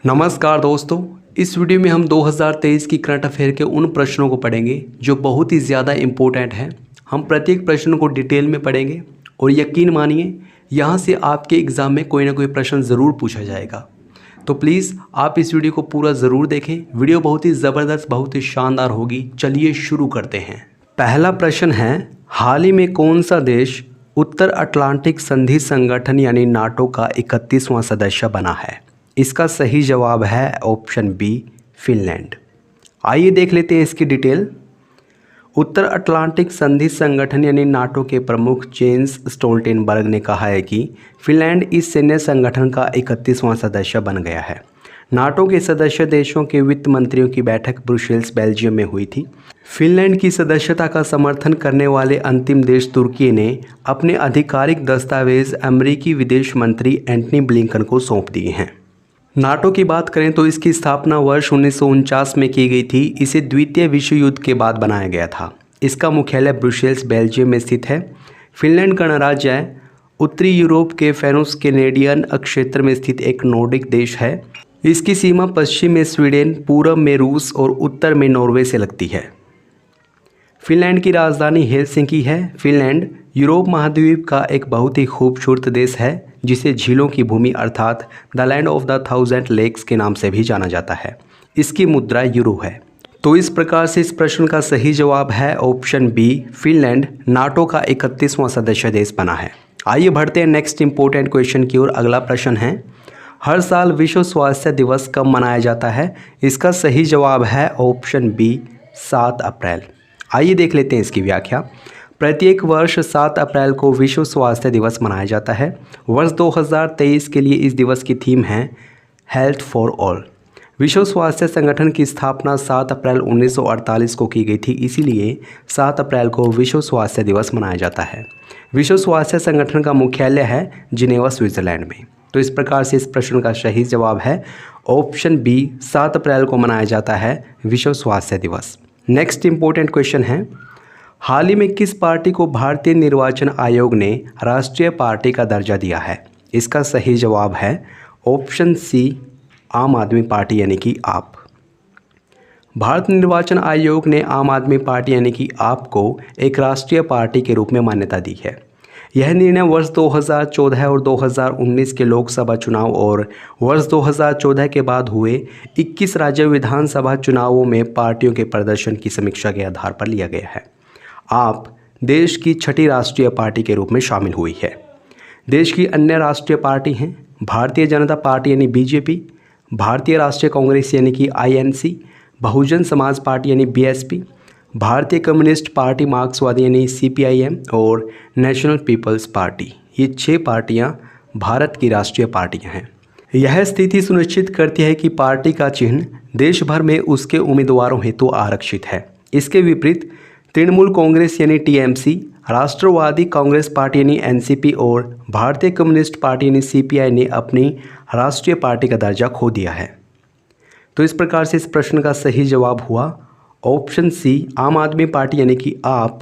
नमस्कार दोस्तों, इस वीडियो में हम 2023 की करंट अफेयर के उन प्रश्नों को पढ़ेंगे जो बहुत ही ज़्यादा इम्पोर्टेंट हैं। हम प्रत्येक प्रश्न को डिटेल में पढ़ेंगे और यकीन मानिए यहाँ से आपके एग्ज़ाम में कोई ना कोई प्रश्न ज़रूर पूछा जाएगा। तो प्लीज़ आप इस वीडियो को पूरा ज़रूर देखें। वीडियो बहुत ही ज़बरदस्त, बहुत ही शानदार होगी। चलिए शुरू करते हैं। पहला प्रश्न है, हाल ही में कौन सा देश उत्तर अटलांटिक संधि संगठन यानी नाटो का 31वां सदस्य बना है? इसका सही जवाब है ऑप्शन बी, फिनलैंड। आइए देख लेते हैं इसकी डिटेल। उत्तर अटलांटिक संधि संगठन यानी नाटो के प्रमुख जेन्स स्टोल्टेनबर्ग ने कहा है कि फिनलैंड इस सैन्य संगठन का 31वां सदस्य बन गया है। नाटो के सदस्य देशों के वित्त मंत्रियों की बैठक ब्रुसेल्स, बेल्जियम में हुई थी। फिनलैंड की सदस्यता का समर्थन करने वाले अंतिम देश तुर्की ने अपने आधिकारिक दस्तावेज अमेरिकी विदेश मंत्री एंटनी ब्लिंकन को सौंप दिए हैं। नाटो की बात करें तो इसकी स्थापना वर्ष 1949 में की गई थी। इसे द्वितीय विश्व युद्ध के बाद बनाया गया था। इसका मुख्यालय ब्रुसेल्स, बेल्जियम में स्थित है। फिनलैंड गणराज्य उत्तरी यूरोप के फेरोस कैनेडियन क्षेत्र में स्थित एक नॉर्डिक देश है। इसकी सीमा पश्चिम में स्वीडन, पूर्व में रूस और उत्तर में नॉर्वे से लगती है। फिनलैंड की राजधानी हेलसिंकी है। फिनलैंड यूरोप महाद्वीप का एक बहुत ही खूबसूरत देश है जिसे झीलों की भूमि अर्थात the land of the 1000 lakes के नाम से भी जाना जाता है। इसकी मुद्रा यूरो है। तो इस प्रकार से इस प्रश्न का सही जवाब है ऑप्शन बी, फिनलैंड नाटो का 31वां सदस्य देश बना है। आइए बढ़ते हैं नेक्स्ट इंपॉर्टेंट क्वेश्चन की ओर। अगला प्रश्न है, हर साल विश्व स्वास्थ्य दिवस कब मनाया जाता है? इसका सही जवाब है ऑप्शन बी, 7 अप्रैल। आइए देख लेते हैं इसकी व्याख्या। प्रत्येक वर्ष 7 अप्रैल को विश्व स्वास्थ्य दिवस मनाया जाता है। वर्ष 2023 के लिए इस दिवस की थीम है हेल्थ फॉर ऑल। विश्व स्वास्थ्य संगठन की स्थापना 7 अप्रैल 1948 को की गई थी, इसीलिए 7 अप्रैल को विश्व स्वास्थ्य दिवस मनाया जाता है। विश्व स्वास्थ्य संगठन का मुख्यालय है जिनेवा, स्विट्जरलैंड में। तो इस प्रकार से इस प्रश्न का सही जवाब है ऑप्शन बी, 7 अप्रैल को मनाया जाता है विश्व स्वास्थ्य दिवस। नेक्स्ट इंपॉर्टेंट क्वेश्चन है, हाल ही में किस पार्टी को भारतीय निर्वाचन आयोग ने राष्ट्रीय पार्टी का दर्जा दिया है? इसका सही जवाब है ऑप्शन सी, आम आदमी पार्टी यानी कि आप। भारत निर्वाचन आयोग ने आम आदमी पार्टी यानी कि आप को एक राष्ट्रीय पार्टी के रूप में मान्यता दी है। यह निर्णय वर्ष 2014 और 2019 के लोकसभा चुनाव और वर्ष 2014 के बाद हुए 21 राज्य विधानसभा चुनावों में पार्टियों के प्रदर्शन की समीक्षा के आधार पर लिया गया है। आप देश की 6ठी राष्ट्रीय पार्टी के रूप में शामिल हुई है। देश की अन्य राष्ट्रीय पार्टी हैं भारतीय जनता पार्टी यानी बीजेपी, भारतीय राष्ट्रीय कांग्रेस यानी कि आईएनसी, बहुजन समाज पार्टी यानी बीएसपी, भारतीय कम्युनिस्ट पार्टी मार्क्सवादी यानी सीपीआईएम और नेशनल पीपल्स पार्टी। ये 6 पार्टियां भारत की राष्ट्रीय पार्टियां हैं। यह स्थिति सुनिश्चित करती है कि पार्टी का चिन्ह देश भर में उसके उम्मीदवारों हेतु आरक्षित है। इसके विपरीत तृणमूल कांग्रेस यानी टीएमसी, राष्ट्रवादी कांग्रेस पार्टी यानी एनसीपी और भारतीय कम्युनिस्ट पार्टी यानी सीपीआई ने अपनी राष्ट्रीय पार्टी का दर्जा खो दिया है। तो इस प्रकार से इस प्रश्न का सही जवाब हुआ ऑप्शन सी, आम आदमी पार्टी यानी कि आप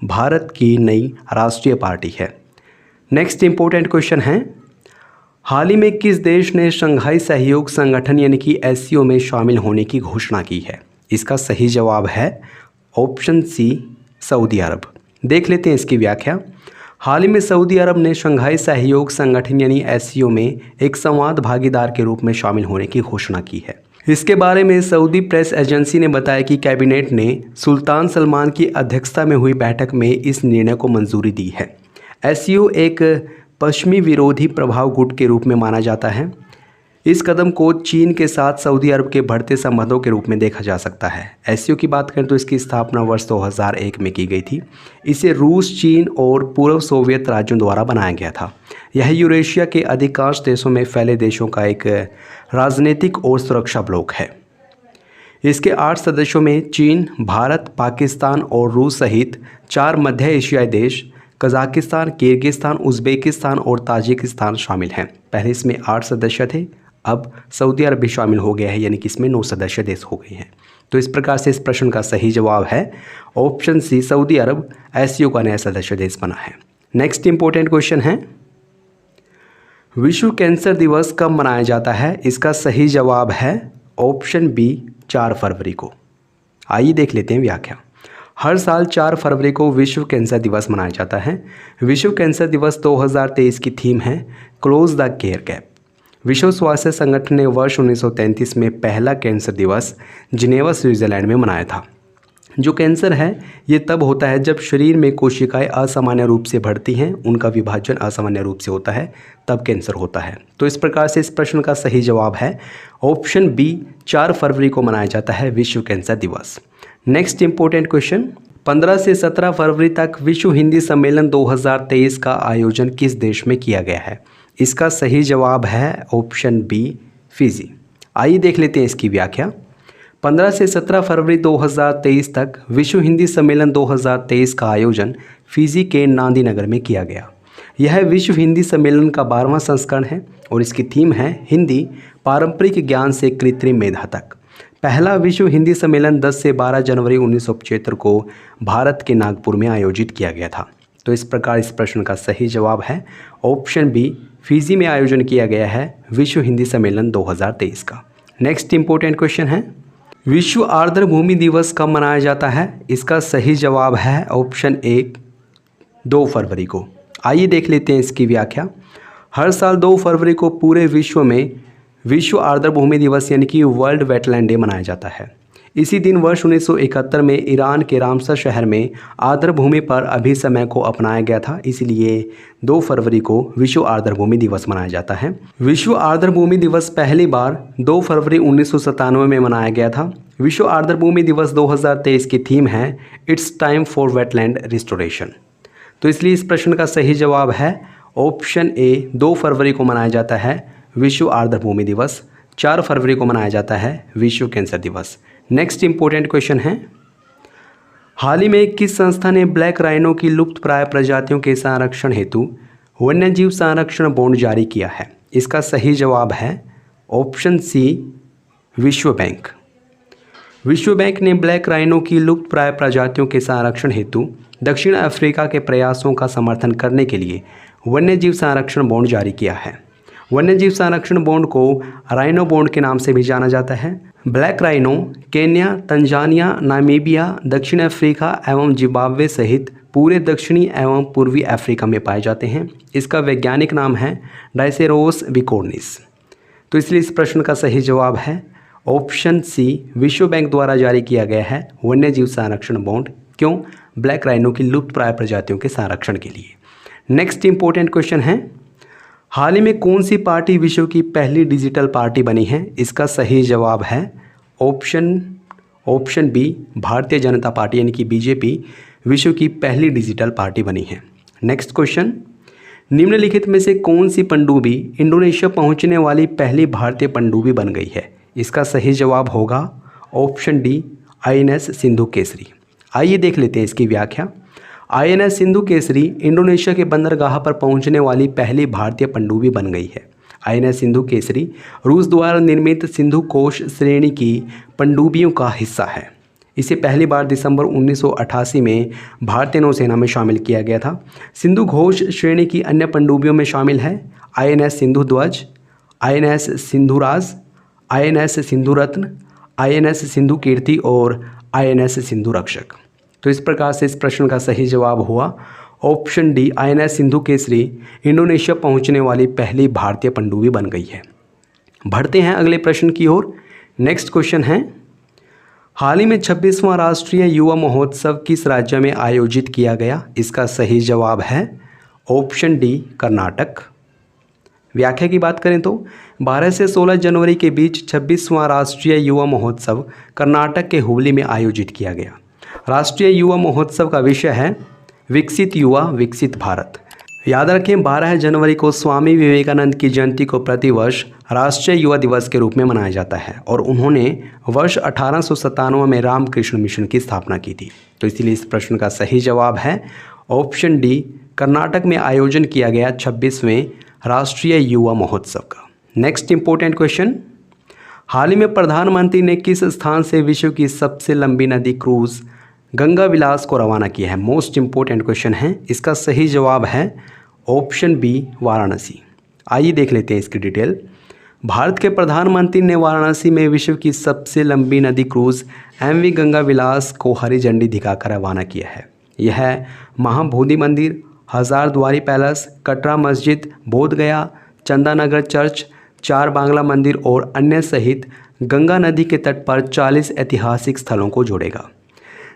भारत की नई राष्ट्रीय पार्टी है। नेक्स्ट इंपॉर्टेंट क्वेश्चन है, हाल ही में किस देश ने शंघाई सहयोग संगठन यानी कि एससीओ में शामिल होने की घोषणा की है? इसका सही जवाब है ऑप्शन सी, सऊदी अरब। देख लेते हैं इसकी व्याख्या। हाल ही में सऊदी अरब ने शंघाई सहयोग संगठन यानी एससीओ में एक संवाद भागीदार के रूप में शामिल होने की घोषणा की है। इसके बारे में सऊदी प्रेस एजेंसी ने बताया कि कैबिनेट ने सुल्तान सलमान की अध्यक्षता में हुई बैठक में इस निर्णय को मंजूरी दी है। एससीओ एक पश्चिमी विरोधी प्रभाव गुट के रूप में माना जाता है। इस कदम को चीन के साथ सऊदी अरब के बढ़ते संबंधों के रूप में देखा जा सकता है। एससीओ की बात करें तो इसकी स्थापना वर्ष 2001 में की गई थी। इसे रूस, चीन और पूर्व सोवियत राज्यों द्वारा बनाया गया था। यह यूरेशिया के अधिकांश देशों में फैले देशों का एक राजनीतिक और सुरक्षा ब्लॉक है। इसके 8 सदस्यों में चीन, भारत, पाकिस्तान और रूस सहित 4 मध्य एशियाई देश कजाकिस्तान, किर्गिस्तान, उज़्बेकिस्तान और ताजिकिस्तान शामिल हैं। पहले इसमें 8 सदस्य थे, अब सऊदी अरब भी शामिल हो गया है, यानी कि इसमें 9 सदस्य देश हो गए हैं। तो इस प्रकार से इस प्रश्न का सही जवाब है ऑप्शन सी, सऊदी अरब एससीओ का नया सदस्य देश बना है। नेक्स्ट इंपॉर्टेंट क्वेश्चन है, विश्व कैंसर दिवस कब मनाया जाता है? इसका सही जवाब है ऑप्शन बी 4 फरवरी को। आइए देख लेते हैं व्याख्या। हर साल 4 फरवरी को विश्व कैंसर दिवस मनाया जाता है। विश्व कैंसर दिवस 2023 की थीम है क्लोज द केयर गैप। विश्व स्वास्थ्य संगठन ने वर्ष 1933 में पहला कैंसर दिवस जिनेवा स्विट्ज़रलैंड में मनाया था। जो कैंसर है ये तब होता है जब शरीर में कोशिकाएं असामान्य रूप से बढ़ती हैं, उनका विभाजन असामान्य रूप से होता है, तब कैंसर होता है। तो इस प्रकार से इस प्रश्न का सही जवाब है ऑप्शन बी 4 फरवरी को मनाया जाता है विश्व कैंसर दिवस। नेक्स्ट इंपॉर्टेंट क्वेश्चन, 15 से 17 फरवरी तक विश्व हिंदी सम्मेलन 2023 का आयोजन किस देश में किया गया है? इसका सही जवाब है ऑप्शन बी फिजी। आइए देख लेते हैं इसकी व्याख्या। 15 से 17 फरवरी 2023 तक विश्व हिंदी सम्मेलन 2023 का आयोजन फिजी के नांदी नगर में किया गया। यह विश्व हिंदी सम्मेलन का 12वां संस्करण है और इसकी थीम है हिंदी पारंपरिक ज्ञान से कृत्रिम मेधा तक। पहला विश्व हिंदी सम्मेलन 10 से 12 जनवरी 1975 को भारत के नागपुर में आयोजित किया गया था। तो इस प्रकार इस प्रश्न का सही जवाब है ऑप्शन बी फिजी में आयोजन किया गया है विश्व हिंदी सम्मेलन 2023 का। नेक्स्ट इंपॉर्टेंट क्वेश्चन है, विश्व आर्द्र भूमि दिवस कब मनाया जाता है? इसका सही जवाब है ऑप्शन ए 2 फरवरी को। आइए देख लेते हैं इसकी व्याख्या। हर साल 2 फरवरी को पूरे विश्व में विश्व आर्द्र भूमि दिवस यानी कि वर्ल्ड वेटलैंड डे मनाया जाता है। इसी दिन वर्ष 1971 में ईरान के रामसर शहर में आर्द्र भूमि पर अभिसमय को अपनाया गया था, इसलिए 2 फरवरी को विश्व आर्द्र भूमि दिवस मनाया जाता है। विश्व आर्द्र भूमि दिवस पहली बार 2 फरवरी 1997 में मनाया गया था। विश्व आर्द्र भूमि दिवस 2023 की थीम है it's time for wetland restoration. तो इसलिए इस प्रश्न का सही जवाब है ऑप्शन ए 2 फरवरी को मनाया जाता है विश्व आर्द्र भूमि दिवस। 4 फरवरी को मनाया जाता है विश्व कैंसर दिवस। नेक्स्ट इंपॉर्टेंट क्वेश्चन है, हाल ही में किस संस्था ने ब्लैक राइनो की लुप्त प्राय प्रजातियों के संरक्षण हेतु वन्यजीव संरक्षण बॉन्ड जारी किया है? इसका सही जवाब है ऑप्शन सी विश्व बैंक। विश्व बैंक ने ब्लैक राइनो की लुप्त प्राय प्रजातियों के संरक्षण हेतु दक्षिण अफ्रीका के प्रयासों का समर्थन करने के लिए वन्यजीव संरक्षण बॉन्ड जारी किया है। वन्यजीव संरक्षण बॉन्ड को राइनो बॉन्ड के नाम से भी जाना जाता है। Black rhino Kenya, Tanzania, Namibia, दक्षिण अफ्रीका एवं जिम्बाब्वे सहित पूरे दक्षिणी एवं पूर्वी अफ्रीका में पाए जाते हैं। इसका वैज्ञानिक नाम है डायसेरोस बिकोर्निस। तो इसलिए इस प्रश्न का सही जवाब है ऑप्शन सी विश्व बैंक द्वारा जारी किया गया है वन्यजीव संरक्षण बॉन्ड। क्यों? ब्लैक राइनो की लुप्त प्राय प्रजातियों के संरक्षण के लिए। नेक्स्ट इंपॉर्टेंट क्वेश्चन है, हाल ही में कौन सी पार्टी विश्व की पहली डिजिटल पार्टी बनी है? इसका सही जवाब है option B Bharatiya Janata party यानी कि बीजेपी विश्व की पहली डिजिटल पार्टी बनी है। नेक्स्ट क्वेश्चन, निम्नलिखित में से कौन सी पनडुब्बी इंडोनेशिया पहुंचने वाली पहली भारतीय पनडुब्बी बन गई है? इसका सही जवाब होगा option D INS Sindhu Kesari. आइए देख लेते हैं इसकी व्याख्या। INS सिंधु केसरी इंडोनेशिया के बंदरगाह पर पहुंचने वाली पहली भारतीय पनडुब्बी बन गई है। INS सिंधु केसरी रूस द्वारा निर्मित सिंधु कोश श्रेणी की पनडुब्बियों का हिस्सा है। इसे पहली बार दिसंबर 1988 में भारतीय नौसेना में शामिल किया गया था। सिंधु घोष श्रेणी की अन्य पनडुब्बियों में शामिल है INS सिंधु ध्वज, INS सिंधुराज, INS सिंधु रत्न, INS सिंधु कीर्ति और INS सिंधु रक्षक। तो इस प्रकार से इस प्रश्न का सही जवाब हुआ option D INS Sindhu Kesari Indonesia पहुंचने वाली पहली भारतीय पनडुब्बी बन गई है। बढ़ते हैं अगले प्रश्न की ओर। नेक्स्ट क्वेश्चन है, हाल ही में 26वां राष्ट्रीय युवा महोत्सव किस राज्य में आयोजित किया गया? इसका सही जवाब है ऑप्शन डी कर्नाटक। व्याख्या की बात करें तो 12 से 16 जनवरी के बीच 26वां राष्ट्रीय युवा महोत्सव कर्नाटक के हुबली में आयोजित किया गया। राष्ट्रीय युवा महोत्सव का विषय है विकसित युवा विकसित भारत। याद रखें 12 जनवरी को स्वामी विवेकानंद की जयंती को प्रतिवर्ष राष्ट्रीय युवा दिवस के रूप में मनाया जाता है और उन्होंने वर्ष 1897 में रामकृष्ण मिशन की स्थापना की थी। तो इसलिए इस प्रश्न का सही जवाब है ऑप्शन डी कर्नाटक में आयोजन किया गया 26वें राष्ट्रीय युवा महोत्सव का। नेक्स्ट इंपॉर्टेंट क्वेश्चन, हाल ही में प्रधानमंत्री ने किस स्थान से विश्व की सबसे लंबी नदी क्रूज गंगा विलास को रवाना किया है? मोस्ट इंपॉर्टेंट क्वेश्चन है। इसका सही जवाब है ऑप्शन बी वाराणसी। आइए देख लेते हैं इसकी डिटेल। भारत के प्रधानमंत्री ने वाराणसी में विश्व की सबसे लंबी नदी क्रूज MV गंगा विलास को हरी झंडी दिखाकर रवाना किया है। यह महाबोधि मंदिर, हजारद्वारी पैलेस, कटरा मस्जिद, बोध गया, चंदानगर चर्च, चार बांग्ला मंदिर और अन्य सहित गंगा नदी के तट पर 40 ऐतिहासिक स्थलों को जोड़ेगा।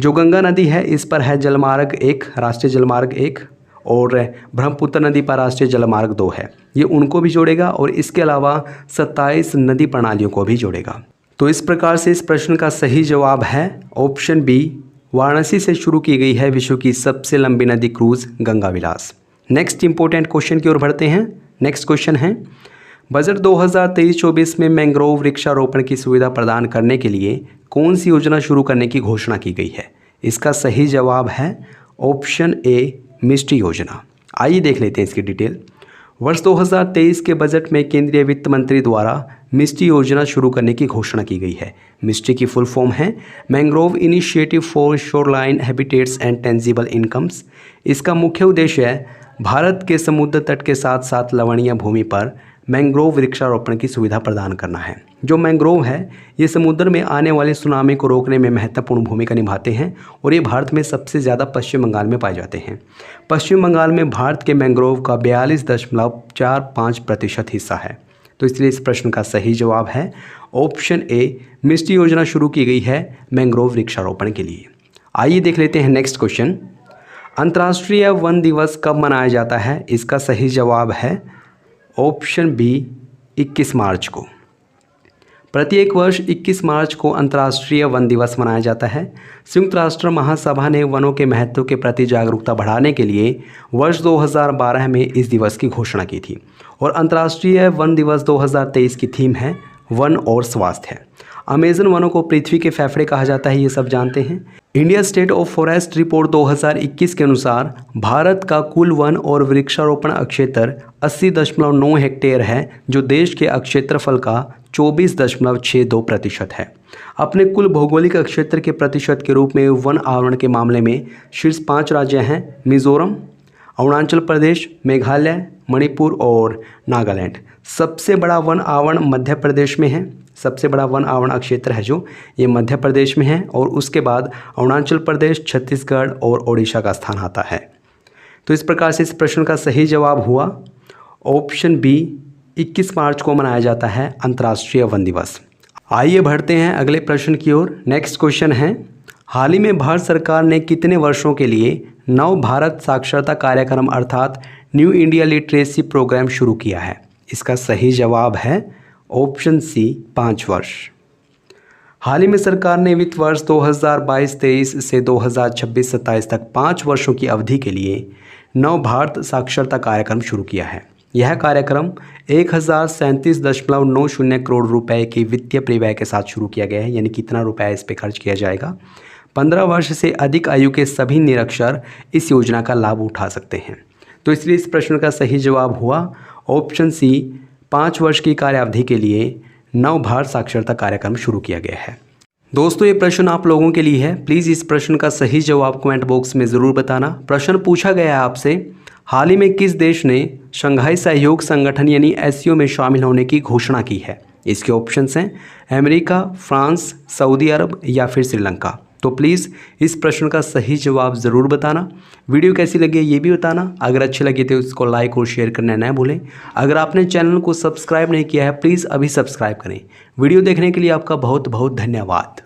जो गंगा नदी है इस पर है जलमार्ग 1, राष्ट्रीय जलमार्ग 1 और ब्रह्मपुत्र नदी पर राष्ट्रीय जलमार्ग 2 है। ये उनको भी जोड़ेगा और इसके अलावा 27 नदी प्रणालियों को भी जोड़ेगा। तो इस प्रकार से इस प्रश्न का सही जवाब है ऑप्शन बी, वाराणसी से शुरू की गई है विश्व की सबसे लंबी नदी क्रूज गंगा विलास। नेक्स्ट इंपॉर्टेंट क्वेश्चन की ओर बढ़ते हैं। नेक्स्ट क्वेश्चन है, बजट 2023-24 में मैंग्रोव वृक्षारोपण की सुविधा प्रदान करने के लिए कौन सी योजना शुरू करने की घोषणा की गई है? इसका सही जवाब है ऑप्शन ए, मिस्ट्री योजना। आइए देख लेते हैं इसकी डिटेल। वर्ष 2023 के बजट में केंद्रीय वित्त मंत्री द्वारा मिस्ट्री योजना शुरू करने की घोषणा की गई है। मिस्ट्री की फुल फॉर्म है mangrove initiative for shoreline habitats and tangible incomes. इसका मुख्य उद्देश्य है भारत के समुद्र तट के साथ साथ लवणीय भूमि पर मैंग्रोव वृक्षारोपण की सुविधा प्रदान करना है। जो मैंग्रोव है ये समुद्र में आने वाले सुनामी को रोकने में महत्वपूर्ण भूमिका निभाते हैं और ये भारत में सबसे ज़्यादा पश्चिम बंगाल में पाए जाते हैं। पश्चिम बंगाल में भारत के मैंग्रोव का 42.45% हिस्सा है। तो इसलिए इस प्रश्न का सही जवाब है ऑप्शन ए, मिस्ट्री योजना शुरू की गई है मैंग्रोव वृक्षारोपण के लिए। आइए देख लेते हैं नेक्स्ट क्वेश्चन। अंतर्राष्ट्रीय वन दिवस कब मनाया जाता है? इसका सही जवाब है ऑप्शन बी, 21 मार्च को। प्रत्येक वर्ष 21 मार्च को अंतर्राष्ट्रीय वन दिवस मनाया जाता है। संयुक्त राष्ट्र महासभा ने वनों के महत्व के प्रति जागरूकता बढ़ाने के लिए वर्ष 2012 में इस दिवस की घोषणा की थी और अंतर्राष्ट्रीय वन दिवस 2023 की थीम है वन और स्वास्थ्य। अमेजन वनों को पृथ्वी के फेफड़े कहा जाता है, ये सब जानते हैं। India state of forest report 2021 के अनुसार भारत का कुल वन और वृक्षारोपण क्षेत्र 80.9 हेक्टेयर है, जो देश के क्षेत्रफल का 24.62% है। अपने कुल भौगोलिक क्षेत्र के प्रतिशत के रूप में वन आवरण के मामले में शीर्ष 5 राज्य हैं मिजोरम, अरुणाचल प्रदेश, मेघालय, मणिपुर और नागालैंड। सबसे बड़ा वन आवरण मध्य प्रदेश में है। सबसे बड़ा वन आवरण क्षेत्र है जो ये मध्य प्रदेश में है और उसके बाद अरुणाचल प्रदेश, छत्तीसगढ़ और ओडिशा का स्थान आता है। तो इस प्रकार से इस प्रश्न का सही जवाब हुआ ऑप्शन बी, 21 मार्च को मनाया जाता है अंतर्राष्ट्रीय वन दिवस। आइए बढ़ते हैं अगले प्रश्न की ओर। नेक्स्ट क्वेश्चन है, हाल ही में भारत सरकार ने कितने वर्षों के लिए नव भारत साक्षरता कार्यक्रम अर्थात न्यू इंडिया लिटरेसी प्रोग्राम शुरू किया है? इसका सही जवाब है ऑप्शन सी, 5 वर्ष। हाल ही में सरकार ने वित्त वर्ष 2022-23 से 2026-27 तक 5 वर्षों की अवधि के लिए नव भारत साक्षरता कार्यक्रम शुरू किया है। यह कार्यक्रम 1037.90 करोड़ रुपए की वित्तीय परिव्यय के साथ शुरू किया गया है, यानी कितना रुपया इस पर खर्च किया जाएगा। 15 वर्ष से अधिक आयु के सभी निरक्षर इस योजना का लाभ उठा सकते हैं। तो इसलिए इस प्रश्न का सही जवाब हुआ ऑप्शन सी, 5 वर्ष की कार्यावधि के लिए नव भारत साक्षरता कार्यक्रम शुरू किया गया है। दोस्तों, ये प्रश्न आप लोगों के लिए है। प्लीज़ इस प्रश्न का सही जवाब कमेंट बॉक्स में ज़रूर बताना। प्रश्न पूछा गया है आपसे, हाल ही में किस देश ने शंघाई सहयोग संगठन यानी SCO में शामिल होने की घोषणा की है? इसके ऑप्शंस हैं अमेरिका, फ्रांस, सऊदी अरब या फिर श्रीलंका। तो प्लीज़ इस प्रश्न का सही जवाब ज़रूर बताना। वीडियो कैसी लगी ये भी बताना। अगर अच्छी लगी तो इसको लाइक और शेयर करना ना भूलें। अगर आपने चैनल को सब्सक्राइब नहीं किया है प्लीज़ अभी सब्सक्राइब करें। वीडियो देखने के लिए आपका बहुत बहुत धन्यवाद।